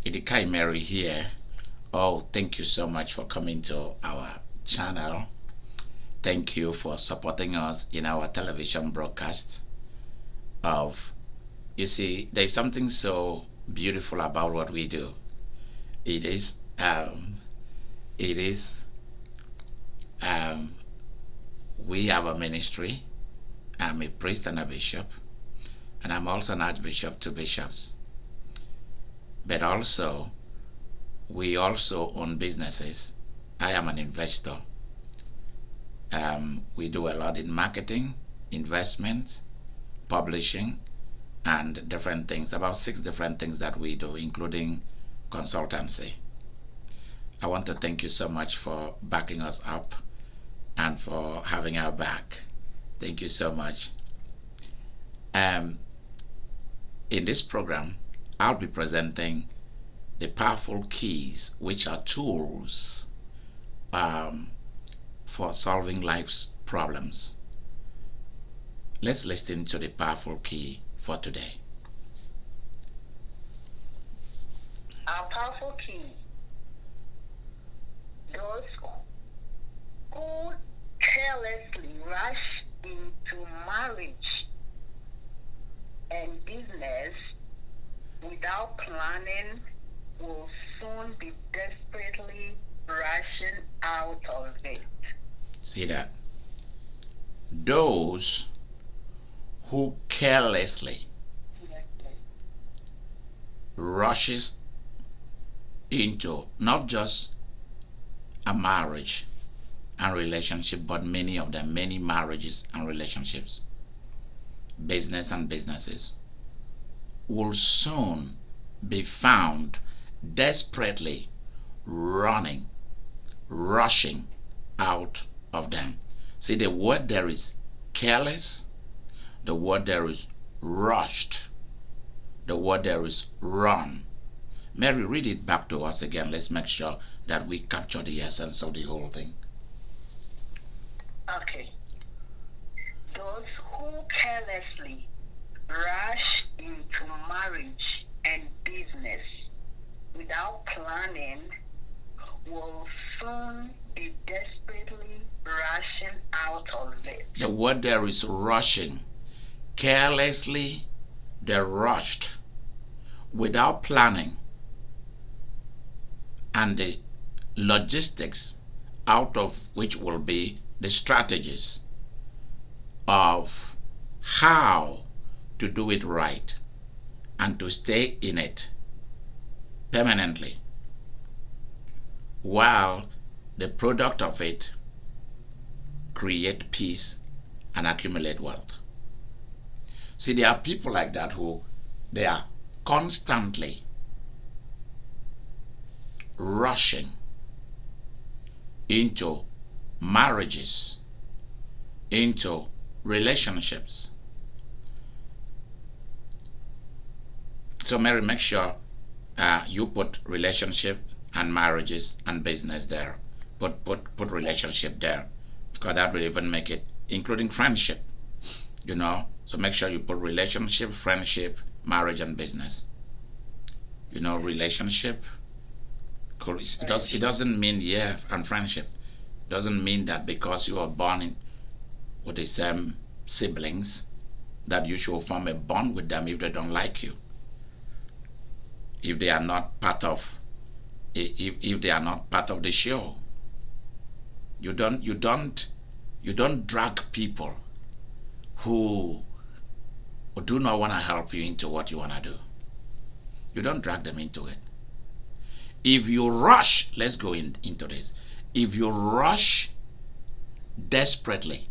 Idika Imeri here. Oh, thank you so much for coming to our channel. Thank you for supporting us in our television broadcast of, you see, there's something so beautiful about what we do. It is, um, it is, um, we have a ministry. I'm a priest and a bishop, and I'm also an archbishop to bishops. But also, we also own businesses. I am an investor. We do a lot in marketing, investments, publishing, and different things, about 6 different things that we do, including consultancy. I want to thank you so much for backing us up and for having our back. Thank you so much. In this program, I'll be presenting the powerful keys, which are tools for solving life's problems. Let's listen to the powerful key for today. Our powerful key. Those who carelessly rush into marriage and business without planning will soon be desperately rushing out of it. See that? Those who carelessly rushes into not just a marriage and relationship, but many of them, many marriages and relationships, business and businesses, will soon be found desperately running, rushing out of them. See, the word there is careless, the word there is rushed, the word there is run. Mary, read it back to us again. Let's make sure that we capture the essence of the whole thing. Okay. Those who carelessly rush into marriage and business without planning will soon be desperately rushing out of it. The word there is rushing. Carelessly, they rushed without planning, and the logistics out of which will be the strategies of how to do it right and to stay in it permanently, while the product of it create peace and accumulate wealth. See, there are people like that who they are constantly rushing into marriages, into relationships. So Mary, make sure you put relationship and marriages and business there. Put relationship there, because that will even make it, including friendship. So make sure you put relationship, friendship, marriage, and business. Relationship. It doesn't mean and friendship. Doesn't mean that because you are born with the same siblings that you should form a bond with them if they don't like you. If they are not part of if they are not part of the show. You don't drag people who do not want to help you into what you want to do. You don't drag them into it. If you rush, let's go into this. If you rush desperately,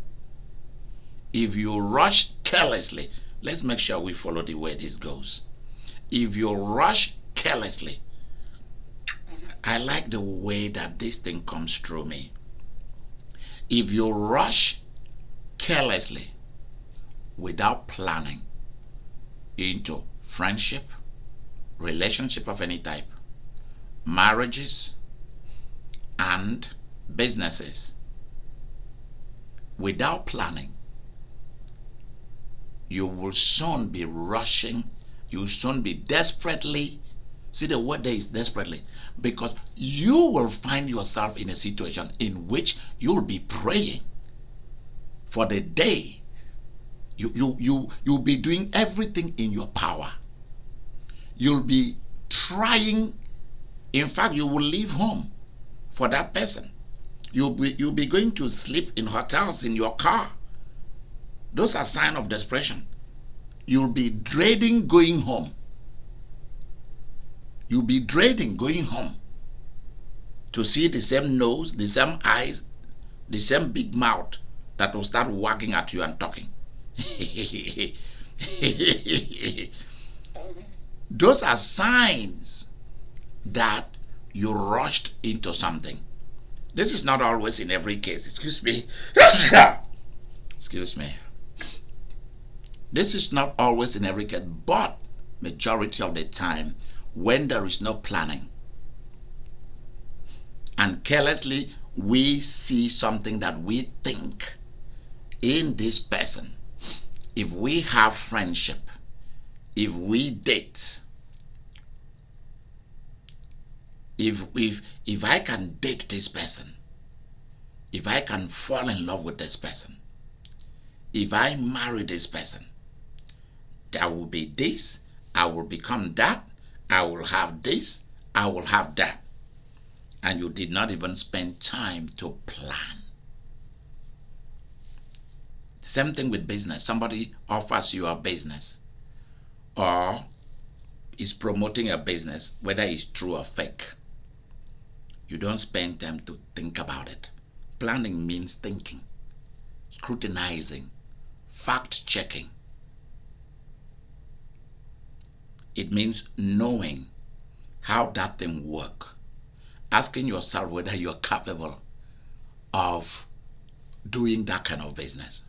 if you rush carelessly, let's make sure we follow the way this goes. If you rush carelessly, I like the way that this thing comes through me. If you rush carelessly without planning into friendship, relationship of any type, marriages, and businesses, without planning, you will soon be rushing, you will soon be desperately See, the word there is desperately, because you will find yourself in a situation in which you'll be praying for the day. You'll be doing everything in your power. You'll be trying. In fact, you will leave home for that person. You'll be going to sleep in hotels in your car. Those are signs of desperation. You'll be dreading going home. You'll be dreading going home to see the same nose, the same eyes, the same big mouth that will start wagging at you and talking. Those are signs that you rushed into something. This is not always in every case. Excuse me. Excuse me. This is not always in every case, but majority of the time, when there is no planning and carelessly we see something that we think in this person, if we have friendship, if we date, if I can date this person, if I can fall in love with this person, if I marry this person, there will be this, I will become that, I will have this, I will have that. And you did not even spend time to plan. Same thing with business. Somebody offers you a business or is promoting a business, whether it's true or fake. You don't spend time to think about it. Planning means thinking, scrutinizing, fact checking. It means knowing how that thing works. Asking yourself whether you're capable of doing that kind of business.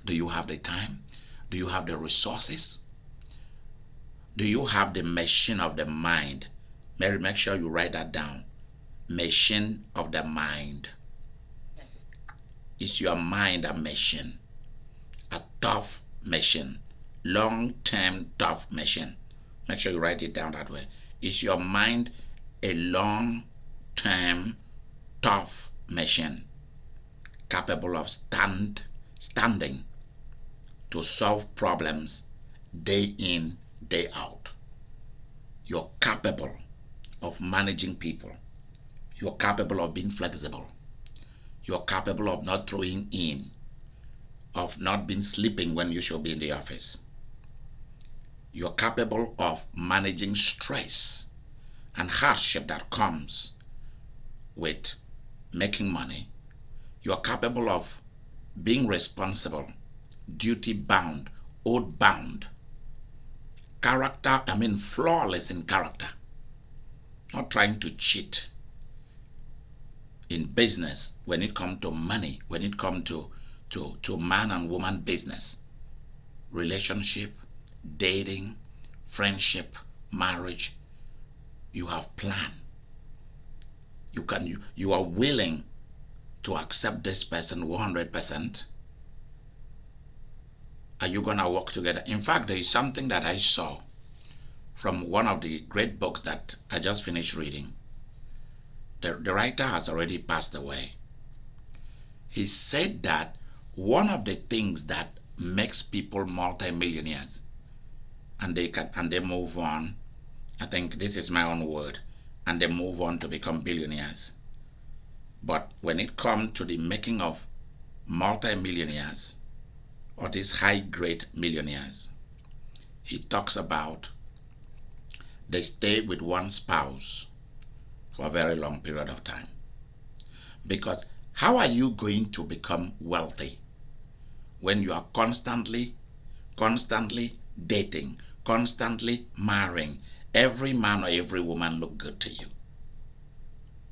Do you have the time? Do you have the resources? Do you have the machine of the mind? Mary, make sure you write that down. Machine of the mind. Is your mind a machine? A tough machine. Long-term tough machine. Make sure you write it down that way. Is your mind a long-term tough machine capable of standing to solve problems day in, day out? You're capable of managing people. You're capable of being flexible. You're capable of not throwing in, of not being sleeping when you should be in the office. You're capable of managing stress and hardship that comes with making money. You're capable of being responsible, duty bound, oath bound, flawless in character, not trying to cheat in business when it comes to money, when it comes to man and woman business, relationship, dating, friendship, marriage. You have planned. You are willing to accept this person 100%. Are you gonna work together? In fact, there is something that I saw from one of the great books that I just finished reading. The writer has already passed away. He said that one of the things that makes people multimillionaires and they move on, I think this is my own word, and they move on to become billionaires. But when it comes to the making of multimillionaires or these high-grade millionaires, he talks about they stay with one spouse for a very long period of time. Because how are you going to become wealthy when you are constantly dating, constantly marrying? Every man or every woman look good to you.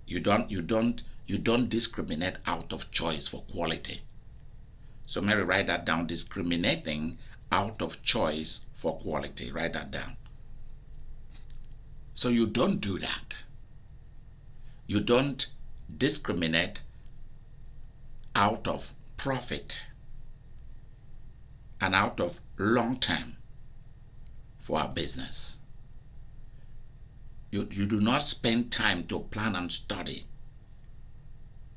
You don't discriminate out of choice for quality. So Mary, write that down. Discriminating out of choice for quality. Write that down. So you don't do that. You don't discriminate out of profit and out of long term for our business. You do not spend time to plan and study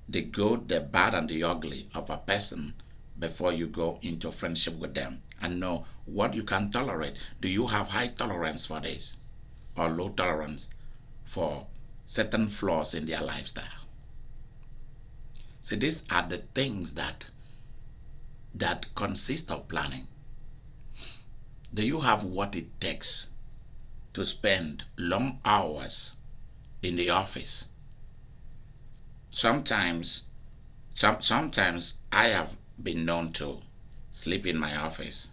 the good, the bad, and the ugly of a person before you go into friendship with them and know what you can tolerate. Do you have high tolerance for this or low tolerance for certain flaws in their lifestyle? See, these are the things that consist of planning. Do you have what it takes to spend long hours in the office? Sometimes I have been known to sleep in my office.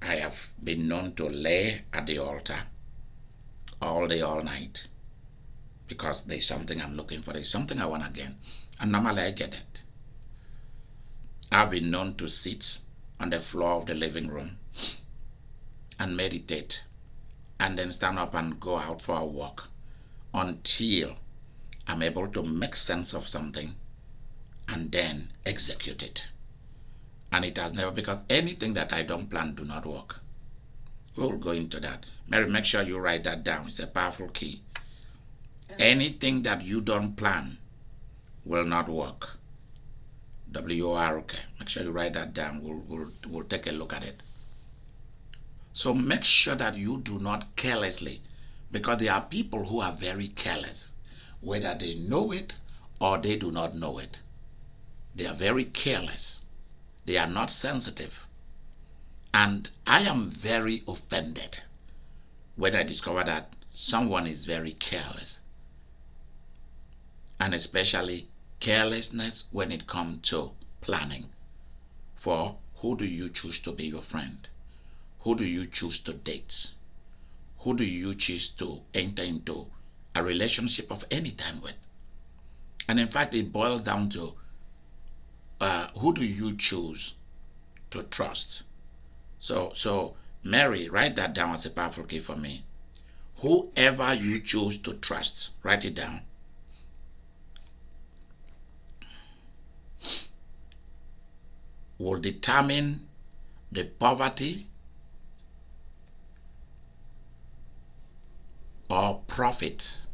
I have been known to lay at the altar all day, all night, because there's something I'm looking for, there's something I want to gain, and normally I get it. I've been known to sit on the floor of the living room and meditate, and then stand up and go out for a walk until I'm able to make sense of something and then execute it. And it has never, because anything that I don't plan do not work. We'll go into that. Mary, make sure you write that down. It's a powerful key. Anything that you don't plan will not work. W-O-R-K. Make sure you write that down. We'll take a look at it. So make sure that you do not carelessly, because there are people who are very careless, whether they know it or they do not know it. They are very careless. They are not sensitive. And I am very offended when I discover that someone is very careless. And especially carelessness when it comes to planning. For who do you choose to be your friend? Who do you choose to date? Who do you choose to enter into a relationship of any time with? And in fact, it boils down to who do you choose to trust? So Mary, write that down as a powerful key for me. Whoever you choose to trust, write it down. Will determine the poverty or profit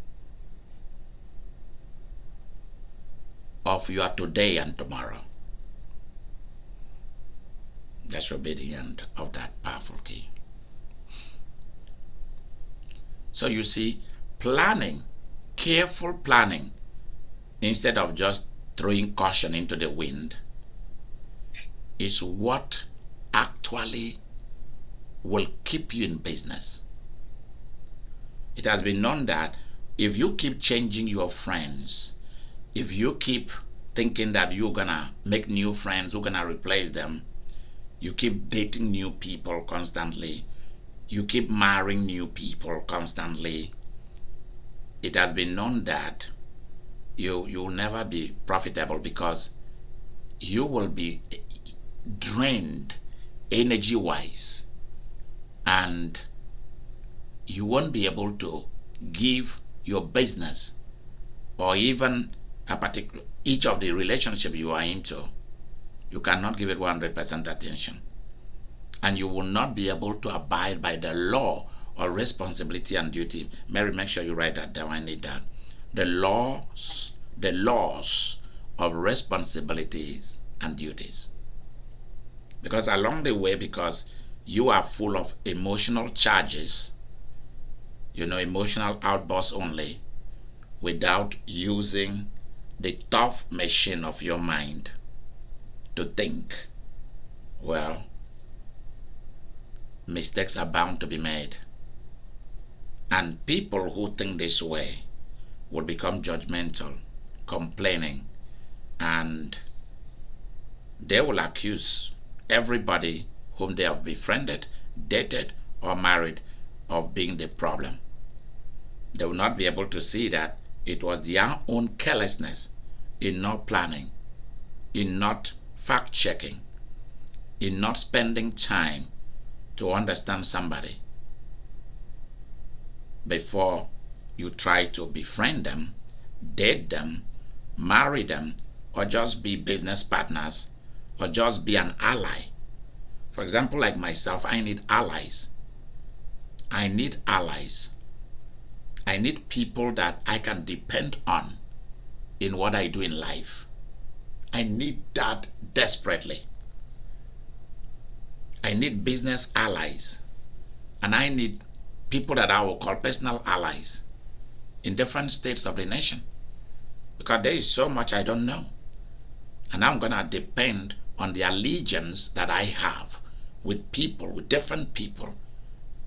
of your today and tomorrow. That should be the end of that powerful key. So you see, planning, careful planning, instead of just throwing caution into the wind, is what actually will keep you in business. It has been known that if you keep changing your friends, if you keep thinking that you're gonna make new friends, you're gonna replace them, you keep dating new people constantly, you keep marrying new people constantly, it has been known that you'll never be profitable, because you will be drained energy wise, and you won't be able to give your business or even a particular each of the relationship you are into, you cannot give it 100% attention, and you will not be able to abide by the law or responsibility and duty. Mary, make sure you write that down. I need that. The laws of responsibilities and duties. Because along the way, because you are full of emotional charges, emotional outbursts only, without using the tough machine of your mind to think, well, mistakes are bound to be made. And people who think this way will become judgmental, complaining, and they will accuse everybody whom they have befriended, dated, or married of being the problem. They will not be able to see that it was their own carelessness in not planning, in not fact-checking, in not spending time to understand somebody before you try to befriend them, date them, marry them, or just be business partners, or just be an ally. For example, like myself, I need allies. I need allies. I need people that I can depend on in what I do in life. I need that desperately. I need business allies, and I need people that I will call personal allies in different states of the nation, because there is so much I don't know, and I'm going to depend on the allegiance that I have with people, with different people,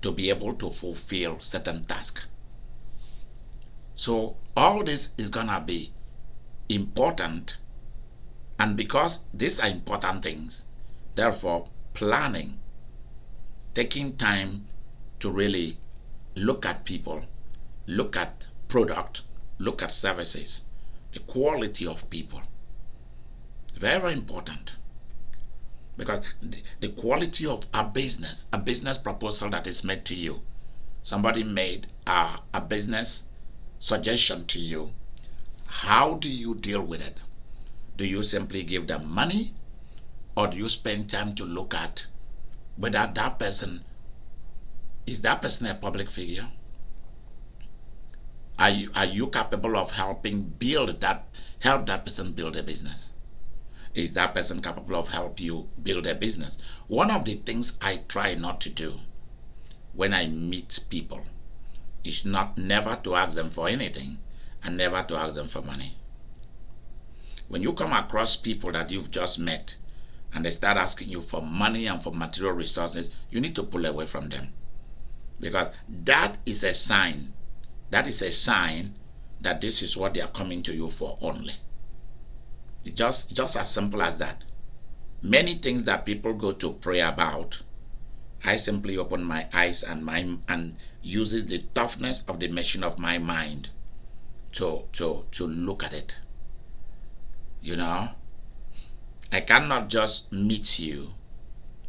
to be able to fulfill certain tasks. So all this is going to be important, and because these are important things, therefore planning, taking time to really look at people, look at product, look at services, the quality of people, very important. Because the quality of a business proposal that is made to you, somebody made a business suggestion to you, how do you deal with it? Do you simply give them money, or do you spend time to look at whether that person is a public figure? Are you capable of help that person build a business? Is that person capable of help you build a business? One of the things I try not to do when I meet people is never to ask them for anything, and never to ask them for money. When you come across people that you've just met and they start asking you for money and for material resources, you need to pull away from them, because that is a sign. That is a sign that this is what they are coming to you for only. It's just as simple as that. Many things that people go to pray about, I simply open my eyes and uses the toughness of the machine of my mind to look at it. You know, I cannot just meet you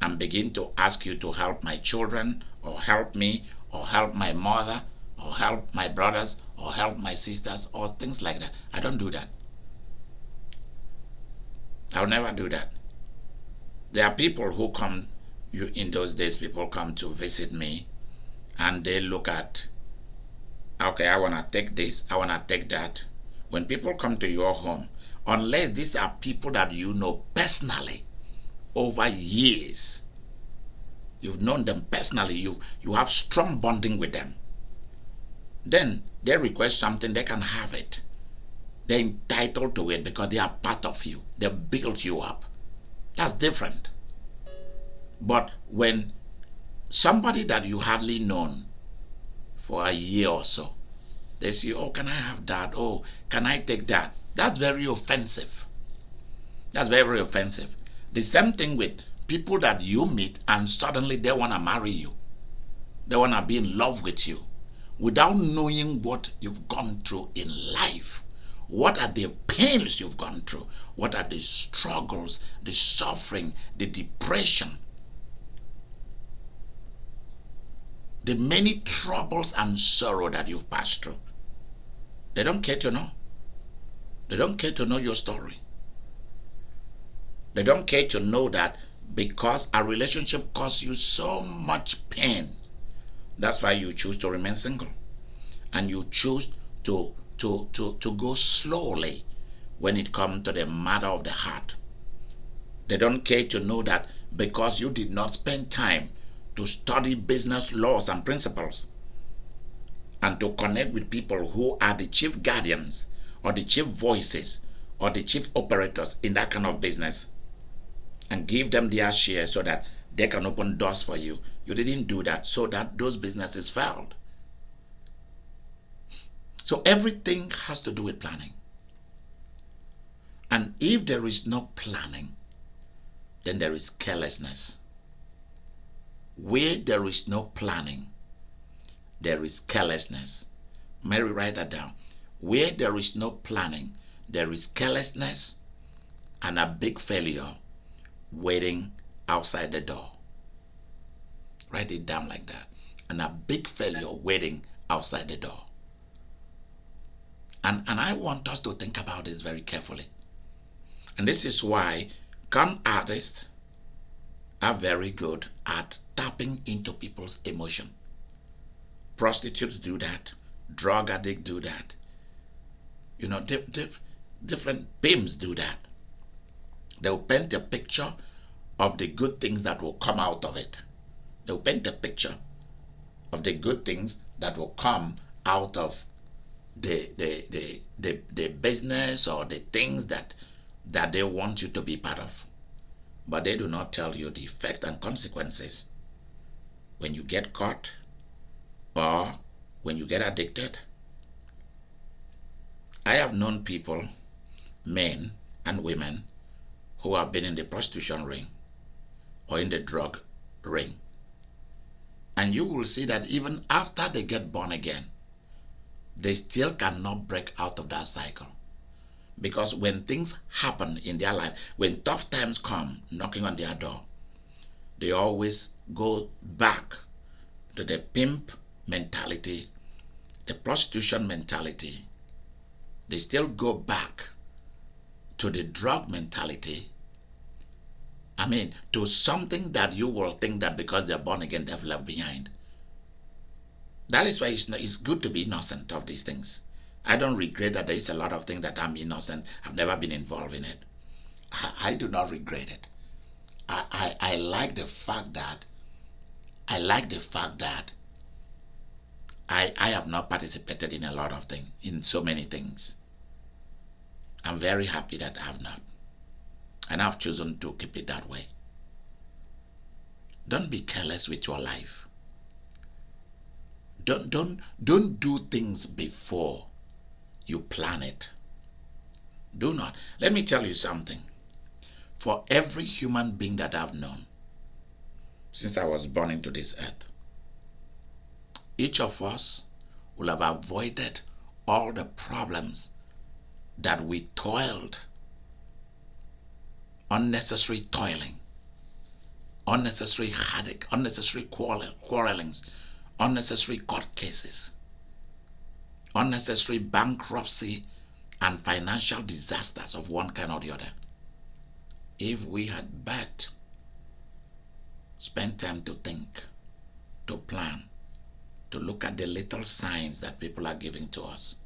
and begin to ask you to help my children, or help me, or help my mother, or help my brothers, or help my sisters, or things like that. I don't do that. I'll never do that. There are people who come, in those days, people come to visit me, and they look at, okay, I want to take this, I want to take that. When people come to your home, unless these are people that you know personally over years, you've known them personally, you have strong bonding with them, then they request something, they can have it. They're entitled to it because they are part of you. They built you up. That's different. But when somebody that you hardly known for a year or so, they say, oh, can I have that? Oh, can I take that? That's very offensive. That's very offensive. The same thing with people that you meet and suddenly they want to marry you. They want to be in love with you without knowing what you've gone through in life. What are the pains you've gone through? What are the struggles, the suffering, the depression, the many troubles and sorrow that you've passed through? They don't care to know. They don't care to know your story. They don't care to know that because a relationship caused you so much pain, that's why you choose to remain single. And you choose to go slowly when it comes to the matter of the heart. They don't care to know that because you did not spend time to study business laws and principles, and to connect with people who are the chief guardians, or the chief voices, or the chief operators in that kind of business, and give them their share so that they can open doors for you. You didn't do that, so that those businesses failed. So everything has to do with planning. And if there is no planning, then there is carelessness. Where there is no planning, there is carelessness. Mary, write that down. Where there is no planning, there is carelessness and a big failure waiting outside the door. Write it down like that. And a big failure waiting outside the door. And I want us to think about this very carefully. And this is why con artists are very good at tapping into people's emotion. Prostitutes do that. Drug addicts do that. Different pimps do that. They'll paint a picture of the good things that will come out of it. They'll paint a picture of the good things that will come out of the business or the things that they want you to be part of. But they do not tell you the effect and consequences when you get caught or when you get addicted. I have known people, men and women, who have been in the prostitution ring or in the drug ring. And you will see that even after they get born again, they still cannot break out of that cycle. Because when things happen in their life, when tough times come knocking on their door, they always go back to the pimp mentality, the prostitution mentality. They still go back to the drug mentality. I mean, to something that you will think that because they're born again, they've left behind. That is why it's good to be innocent of these things. I don't regret that there is a lot of things that I'm innocent. I've never been involved in it. I do not regret it. I like the fact that I have not participated in a lot of things, in so many things. I'm very happy that I have not. And I've chosen to keep it that way. Don't be careless with your life. Don't do things before you plan it. Do not. Let me tell you something. For every human being that I've known since I was born into this earth, each of us will have avoided all the problems that we toiled, unnecessary toiling, unnecessary headache, unnecessary quarrelings, unnecessary court cases, unnecessary bankruptcy and financial disasters of one kind or the other. If we had but spent time to think, to plan, to look at the little signs that people are giving to us.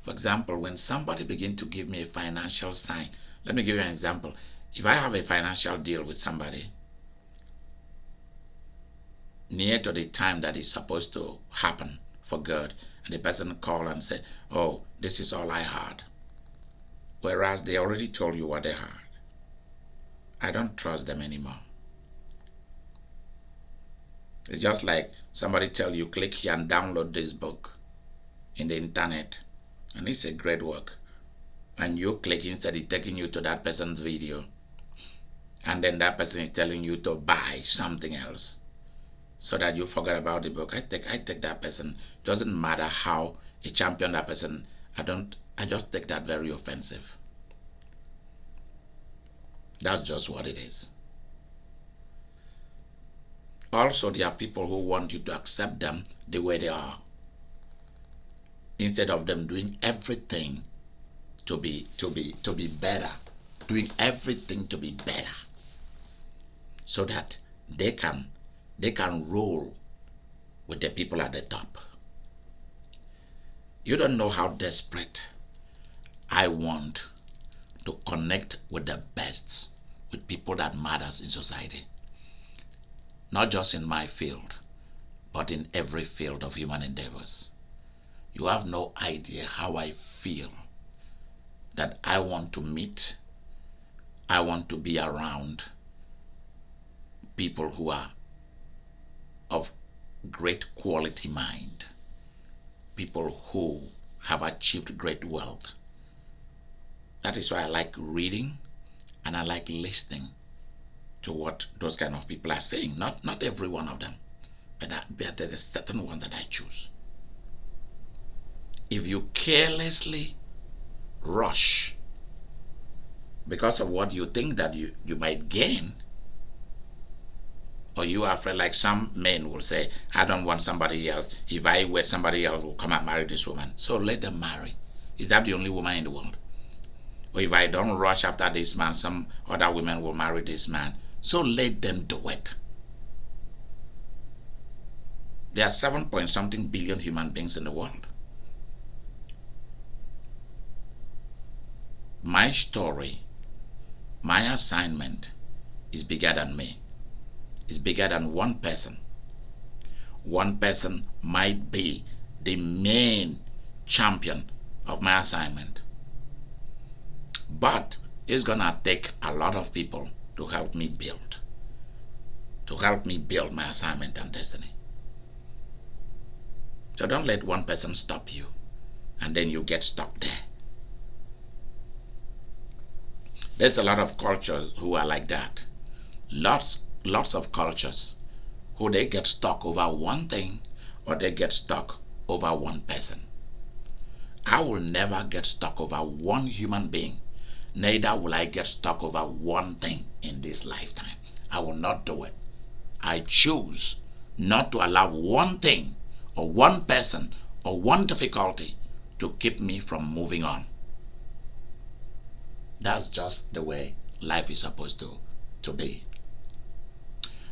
For example, when somebody begins to give me a financial sign, let me give you an example. If I have a financial deal with somebody, near to the time that is supposed to happen for good, and the person call and say, oh, this is all I had, whereas they already told you what they had, I don't trust them anymore. It's just like somebody tell you, click here and download this book in the internet, and it's a great work, and you click, instead of taking you to that person's video, and then that person is telling you to buy something else so that you forget about the book. I take that person. Doesn't matter how a champion that person, I just take that very offensive. That's just what it is. Also, there are people who want you to accept them the way they are, instead of them doing everything to be better, doing everything to be better, so that they can roll with the people at the top. You don't know how desperate I want to connect with the best, with people that matters in society. Not just in my field, but in every field of human endeavors. You have no idea how I feel that I want to meet, I want to be around people who are of great quality mind, people who have achieved great wealth. That is why I like reading and I like listening to what those kind of people are saying. Not every one of them, but there's a certain ones that I choose. If you carelessly rush because of what you think that you might gain, or you are afraid, like some men will say, I don't want somebody else. If I wait, somebody else will come and marry this woman. So let them marry. Is that the only woman in the world? Or if I don't rush after this man, some other women will marry this man. So let them do it. There are 7 point something billion human beings in the world. My story, my assignment is bigger than me. It's bigger than one person. One person might be the main champion of my assignment. But it's gonna take a lot of people to help me build. To help me build my assignment and destiny. So don't let one person stop you and then you get stuck there. There's a lot of cultures who are like that. Lots of cultures who they get stuck over one thing or they get stuck over one person. I will never get stuck over one human being. Neither will I get stuck over one thing in this lifetime. I will not do it. I choose not to allow one thing or one person or one difficulty to keep me from moving on. That's just the way life is supposed to be.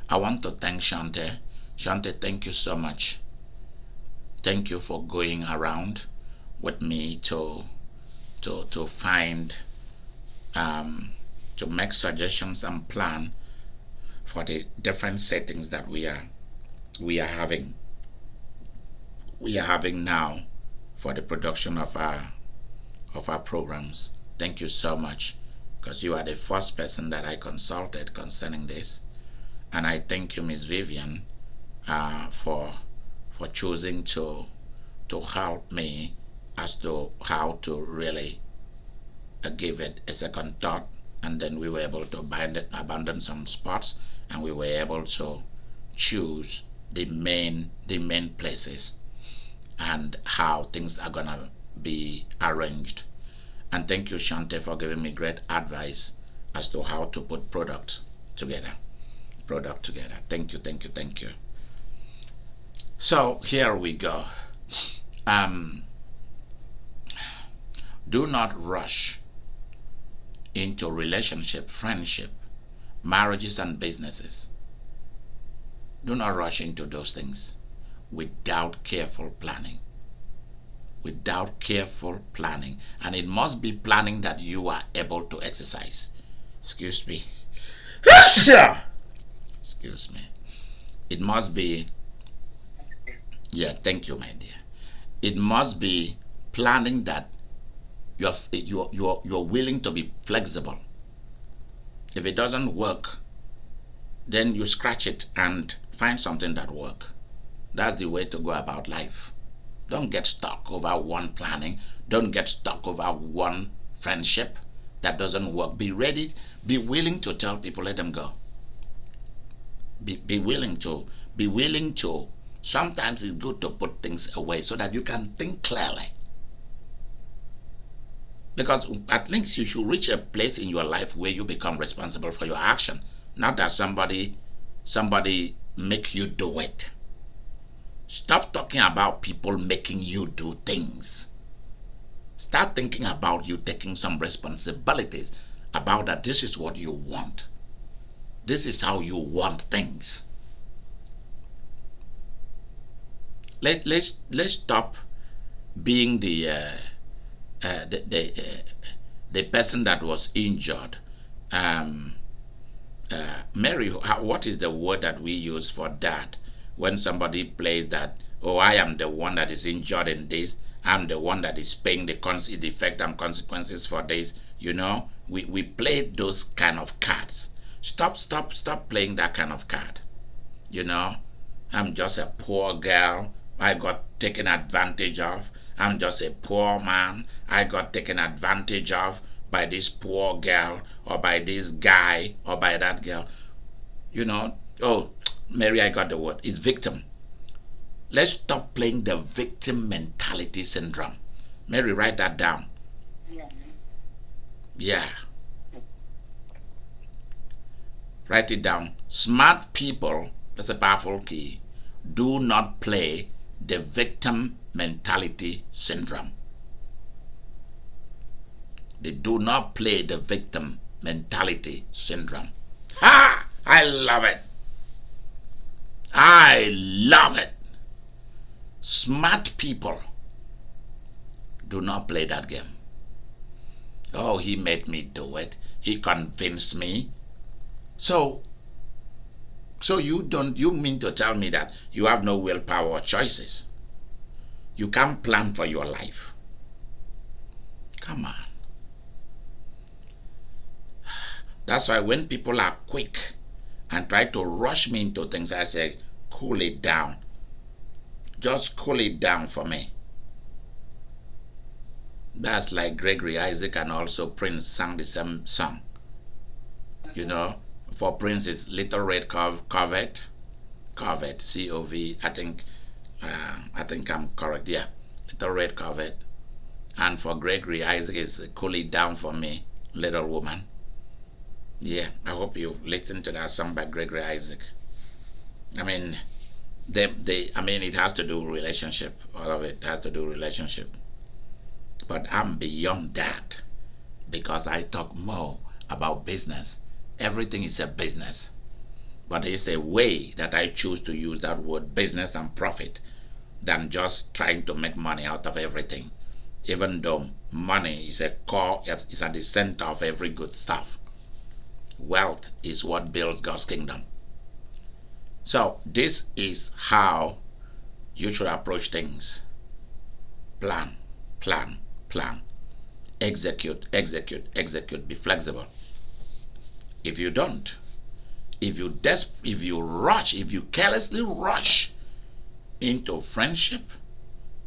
I want to thank Shante. Shante, thank you so much. Thank you for going around with me to find to make suggestions and plan for the different settings that we are having now for the production of our programs. Thank you so much, because you are the first person that I consulted concerning this, and I thank you, Miss Vivian, for choosing to help me as to how to really give it a second thought, and then we were able to abandon some spots, and we were able to choose the main places and how things are gonna be arranged. And thank you, Shante, for giving me great advice as to how to put product together. Thank you, thank you, thank you. So here we go. Do not rush into relationship, friendship, marriages, and businesses. Do not rush into those things without careful planning. And it must be planning that you are able to exercise. Excuse me. Excuse me. It must be, yeah, thank you, my dear. It must be planning that you're willing to be flexible. If it doesn't work, then you scratch it and find something that works. That's the way to go about life. Don't get stuck over one planning. Don't get stuck over one friendship that doesn't work. Be ready, be willing to tell people, let them go. Be willing to. Sometimes it's good to put things away so that you can think clearly. Because at least you should reach a place in your life where you become responsible for your action. Not that somebody make you do it. Stop talking about people making you do things. Start thinking about you taking some responsibilities about that. This is what you want. This is how you want things. Let's stop being the person that was injured. Mary, what is the word that we use for that? When somebody plays that, oh, I am the one that is injured in this, I'm the one that is paying the effect and consequences for this. You know, we play those kind of cards. Stop playing that kind of card. You know, I'm just a poor girl, I got taken advantage of. I'm just a poor man, I got taken advantage of by this poor girl, or by this guy, or by that girl. You know, oh, Mary, I got the word. It's victim. Let's stop playing the victim mentality syndrome. Mary, write that down. Yeah. Write it down. Smart people, that's a powerful key, do not play the victim mentality syndrome. They do not play the victim mentality syndrome. Ha! I love it. I love it. Smart people do not play that game. Oh, he made me do it. He convinced me. So, you mean to tell me that you have no willpower or choices? You can't plan for your life. Come on. That's why when people are quick and try to rush me into things, I say, cool it down. Just cool it down for me. That's like Gregory Isaac and also Prince sang the same song. You know, for Prince it's Little Red Corvette, Cov. I think I'm correct. Yeah, Little Red Corvette. And for Gregory Isaac is Cool It Down for Me, Little Woman. Yeah, I hope you've listened to that song by Gregory Isaac. I mean, it has to do relationship. All of it has to do relationship. But I'm beyond that because I talk more about business. Everything is a business. But it's a way that I choose to use that word business and profit than just trying to make money out of everything. Even though money is a core, is at the center of every good stuff. Wealth is what builds God's kingdom. So this is how you should approach things. Plan, plan, plan. Execute, execute, execute. Be flexible. If you don't, if you carelessly rush into friendship,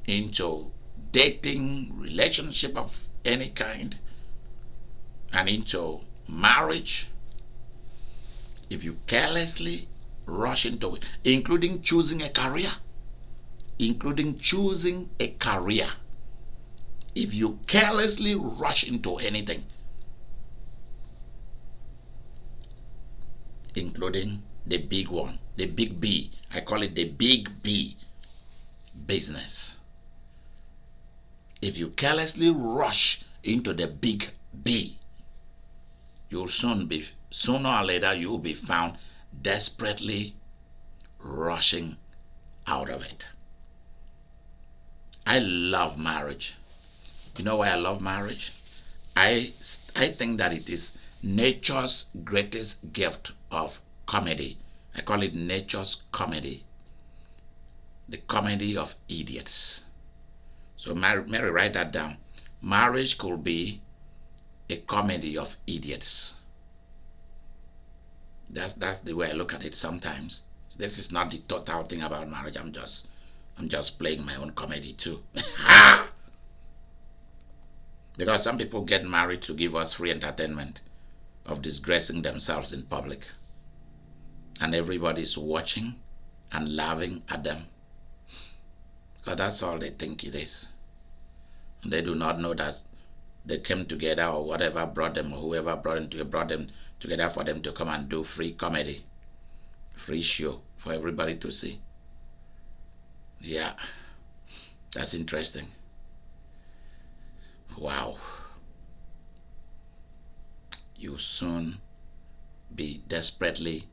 into dating, relationship of any kind, and into marriage, if you carelessly rush into it, including choosing a career, if you carelessly rush into anything, including the big one, the big B, I call it the big B, business. If you carelessly rush into the big B, sooner or later, you'll be found desperately rushing out of it. I love marriage. You know why I love marriage? I think that it is nature's greatest gift of comedy. I call it nature's comedy. The comedy of idiots. So Mary, write that down. Marriage could be a comedy of idiots. That's the way I look at it sometimes. This is not the total thing about marriage. I'm just playing my own comedy too. Because some people get married to give us free entertainment of disgracing themselves in public. And everybody's watching and laughing at them. Because that's all they think it is. And they do not know that they came together or whatever brought them or whoever brought them together for them to come and do free comedy, free show for everybody to see. Yeah, that's interesting. Wow. You soon be desperately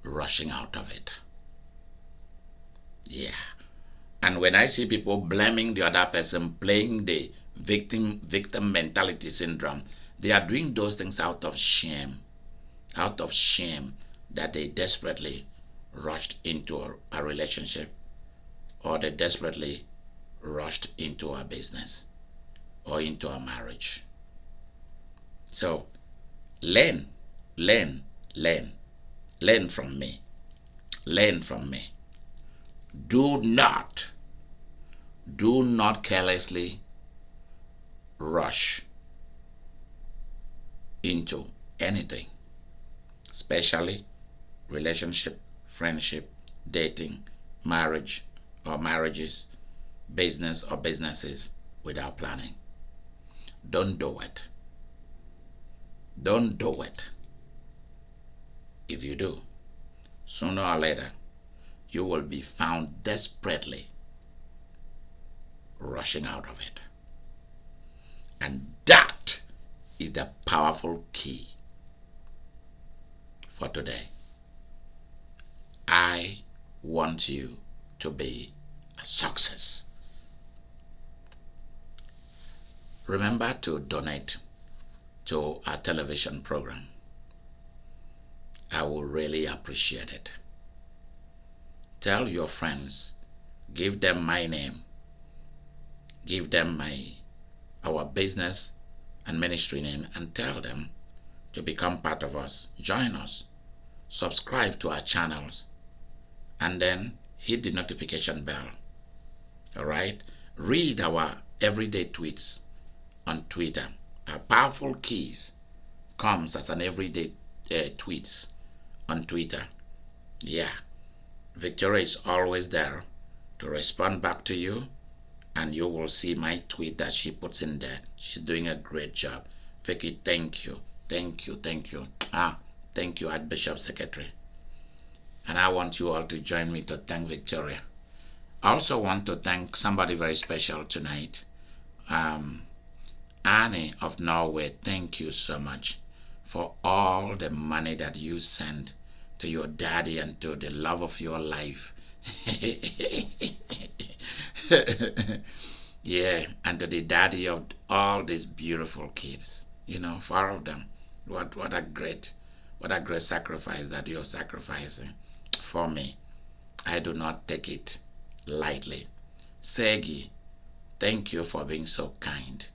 rushing out of it. Yeah. And when I see people blaming the other person, playing the victim mentality syndrome, they are doing those things out of shame that they desperately rushed into a relationship, or they desperately rushed into a business or into a marriage. So learn from me. Learn from me. Do not carelessly rush into anything, especially relationship, friendship, dating, marriage or marriages, business or businesses without planning. Don't do it. Don't do it. If you do, sooner or later, you will be found desperately rushing out of it. And that is the powerful key for today. I want you to be a success. Remember to donate to our television program. I will really appreciate it. Tell your friends, give them my name, give them our business and ministry name, and tell them to become part of us. Join us, subscribe to our channels, and then hit the notification bell. All right? Read our everyday tweets on Twitter. Our powerful keys comes as an everyday tweets on Twitter. Yeah, Victoria is always there to respond back to you, and you will see my tweet that she puts in there. She's doing a great job. Vicky, thank you, thank you, thank you. Thank you, Archbishop Secretary. And I want you all to join me to thank Victoria. I also want to thank somebody very special tonight. Annie of Norway, thank you so much for all the money that you send to your daddy and to the love of your life. Yeah, and to the daddy of all these beautiful kids. 4 of them. What a great sacrifice that you're sacrificing for me. I do not take it lightly. Segi, thank you for being so kind.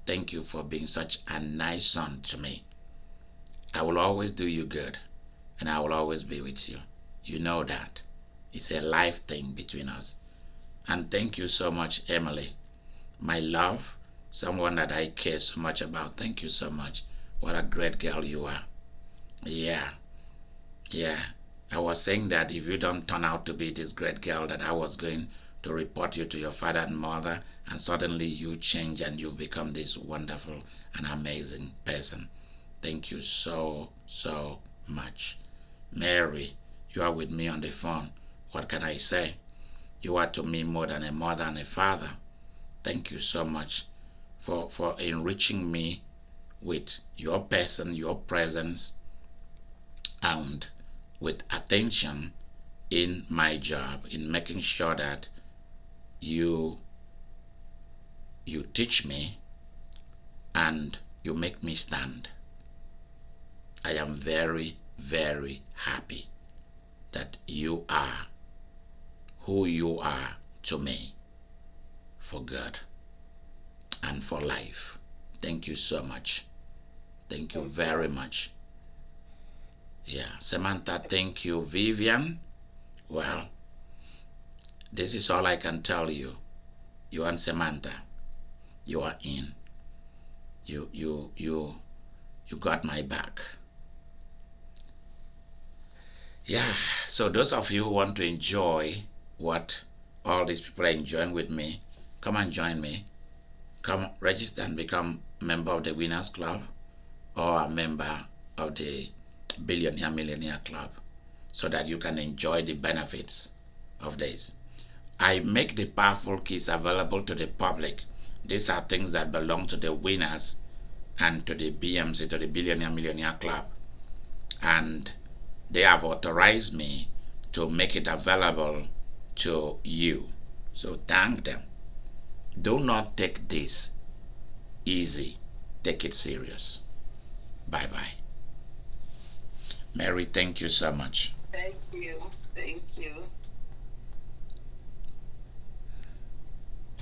Thank you for being such a nice son to me. I will always do you good, and I will always be with you. You know that. It's a life thing between us. And thank you so much, Emily. My love, someone that I care so much about. Thank you so much. What a great girl you are. Yeah. I was saying that if you don't turn out to be this great girl, that I was going to report you to your father and mother, and suddenly you change and you become this wonderful and amazing person. Thank you so much. Mary, you are with me on the phone. What can I say? You are to me more than a mother and a father. Thank you so much for enriching me with your person, your presence, and with attention in my job, in making sure that you teach me and you make me stand. I am very, very happy that you are who you are to me, for good and for life. Thank you so much. Thank you very much. Yeah, Samantha, thank you. Vivian, well, this is all I can tell you. You and Samantha, you are in. You got my back. Yeah, so those of you who want to enjoy what all these people are enjoying with me, come and join me. Come register and become a member of the Winners Club or a member of the Billionaire Millionaire Club, so that you can enjoy the benefits of this. I make the powerful keys available to the public. These are things that belong to the winners and to the BMC, to the Billionaire Millionaire Club. And they have authorized me to make it available to you. So thank them. Do not take this easy. Take it serious. Bye-bye. Mary, thank you so much. Thank you. Thank you.